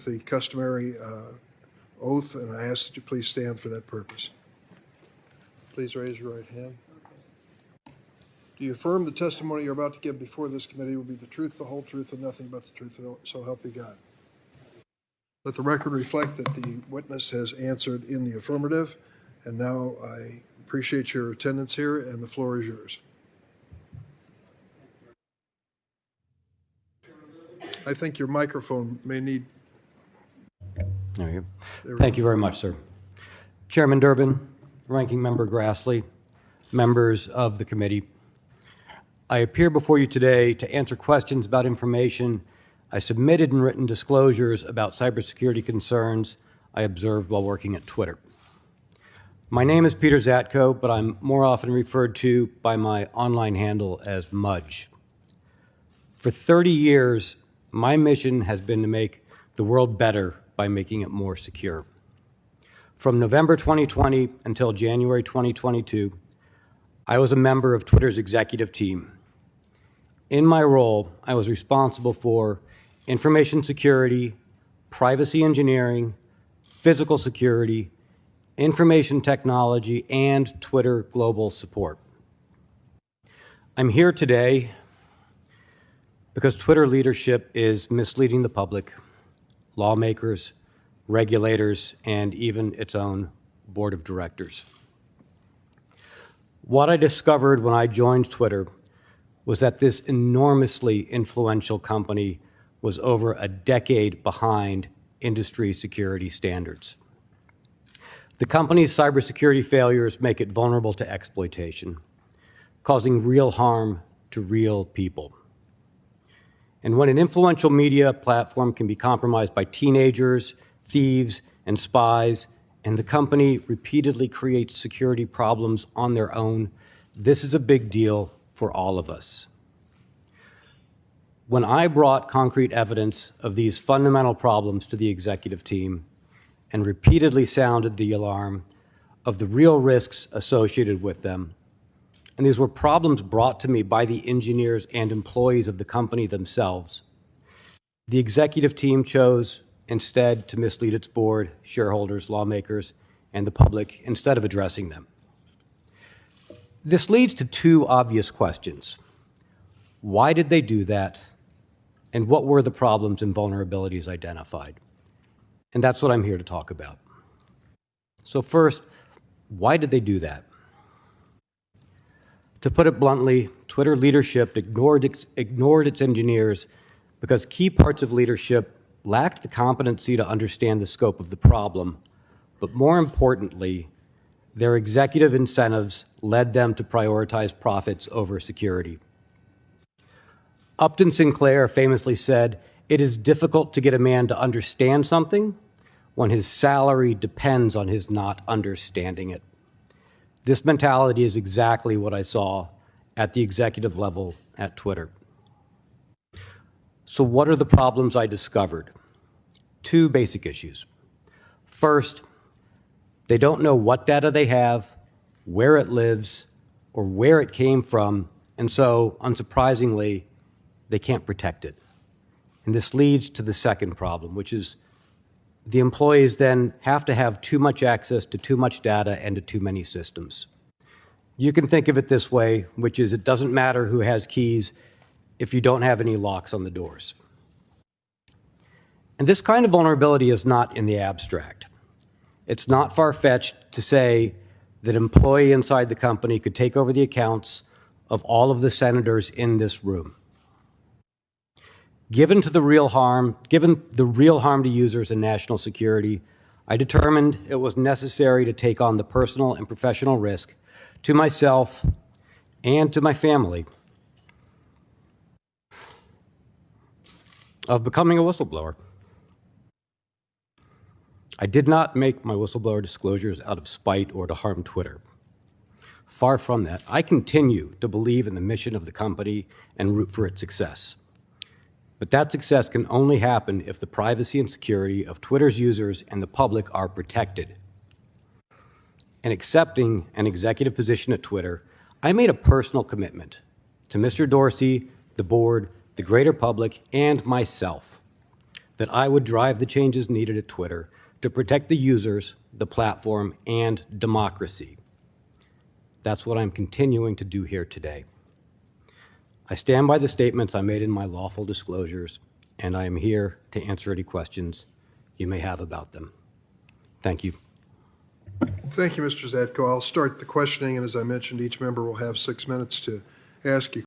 the customary oath, and I ask that you please stand for that purpose. Please raise your right hand. Do you affirm the testimony you're about to give before this committee will be the truth, the whole truth, and nothing but the truth, so help you God? Let the record reflect that the witness has answered in the affirmative, and now I appreciate your attendance here, and the floor is yours. I think your microphone may need... There you go. Thank you very much, sir. Chairman Durbin, Ranking Member Grassley, members of the committee, I appear before you today to answer questions about information I submitted in written disclosures about cybersecurity concerns I observed while working at Twitter. My name is Peter Zatko, but I'm more often referred to by my online handle as Mudge. For 30 years, my mission has been to make the world better by making it more secure. From November 2020 until January 2022, I was a member of Twitter's executive team. In my role, I was responsible for information security, privacy engineering, physical security, information technology, and Twitter global support. I'm here today because Twitter leadership is misleading the public, lawmakers, regulators, and even its own board of directors. What I discovered when I joined Twitter was that this enormously influential company was over a decade behind industry security standards. The company's cybersecurity failures make it vulnerable to exploitation, causing real harm to real people. And when an influential media platform can be compromised by teenagers, thieves, and spies, and the company repeatedly creates security problems on their own, this is a big deal for all of us. When I brought concrete evidence of these fundamental problems to the executive team and repeatedly sounded the alarm of the real risks associated with them, and these were problems brought to me by the engineers and employees of the company themselves, the executive team chose instead to mislead its board, shareholders, lawmakers, and the public instead of addressing them. This leads to two obvious questions. Why did they do that? And what were the problems and vulnerabilities identified? And that's what I'm here to talk about. So first, why did they do that? To put it bluntly, Twitter leadership ignored its engineers because key parts of leadership lacked the competency to understand the scope of the problem, but more importantly, their executive incentives led them to prioritize profits over security. Upton Sinclair famously said, "It is difficult to get a man to understand something when his salary depends on his not understanding it." This mentality is exactly what I saw at the executive level at Twitter. So what are the problems I discovered? Two basic issues. First, they don't know what data they have, where it lives, or where it came from, and so, unsurprisingly, they can't protect it. And this leads to the second problem, which is the employees then have to have too much access to too much data and to too many systems. You can think of it this way, which is it doesn't matter who has keys if you don't have any locks on the doors. And this kind of vulnerability is not in the abstract. It's not far-fetched to say that an employee inside the company could take over the accounts of all of the senators in this room. Given the real harm to users and national security, I determined it was necessary to take on the personal and professional risk to myself and to my family of becoming a whistleblower. I did not make my whistleblower disclosures out of spite or to harm Twitter. Far from that, I continue to believe in the mission of the company and root for its success. But that success can only happen if the privacy and security of Twitter's users and the public are protected. In accepting an executive position at Twitter, I made a personal commitment to Mr. Dorsey, the board, the greater public, and myself that I would drive the changes needed at Twitter to protect the users, the platform, and democracy. That's what I'm continuing to do here today. I stand by the statements I made in my lawful disclosures, and I am here to answer any questions you may have about them. Thank you. Thank you, Mr. Zatko. I'll start the questioning, and as I mentioned, each member will have 6 minutes to ask you